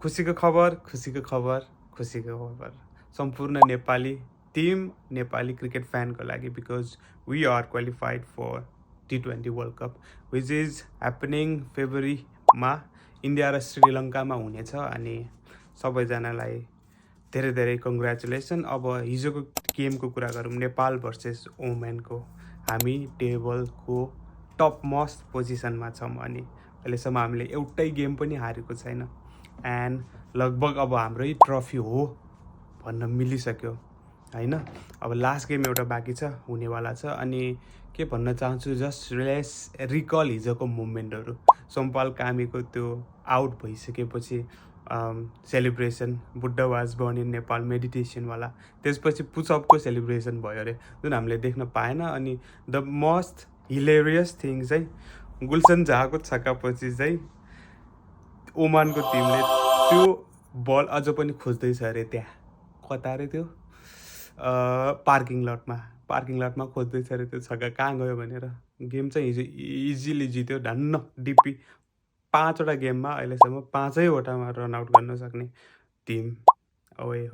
खुसीको खबर सम्पूर्ण नेपाली टिम नेपाली क्रिकेट फ्यानको लागि because we are qualified for T20 world cup which is happening फेब्रुअरीमा इन्डिया र श्रीलङ्कामा हुनेछ। अनि सबैजनालाई धेरै धेरै कङ्ग्रेचुलेसन। अब हिजोको गेमको कुरा गरौँ, नेपाल भर्सेस ओमेनको। हामी टेबलको टप मोस्ट पोजिसनमा छौँ अनि अहिलेसम्म हामीले एउटै गेम पनि हारेको छैन। एन्ड लगभग अब हाम्रै ट्रफी हो भन्न मिलिसक्यो होइन। अब लास्ट गेम एउटा बाँकी छ, हुनेवाला छ। अनि के भन्न चाहन्छु, जस्ट लेस रिकल हिजोको मुभमेन्टहरू। सोमपाल कामीको त्यो आउट भइसकेपछि सेलिब्रेसन, बुड्ढा वाज बर्न इन नेपाल मेडिटेसनवाला, त्यसपछि पुसअपको सेलिब्रेसन भयो अरे, जुन हामीले देख्न पाएन। अनि द मोस्ट हिलेरियस थिङ चाहिँ गुलसन झाको छक्कापछि चाहिँ ओमानको टिमले त्यो बल अझ पनि खोज्दैछ अरे। त्यहाँ कता अरे त्यो पार्किङ लटमा खोज्दैछ अरे त्यो छक्का कहाँ गयो भनेर। गेम चाहिँ हिजो इजिली जित्यो धन्न डिपी। 5वटा गेममा अहिलेसम्म 5वटामा रनआउट गर्न सक्ने टिम। ओए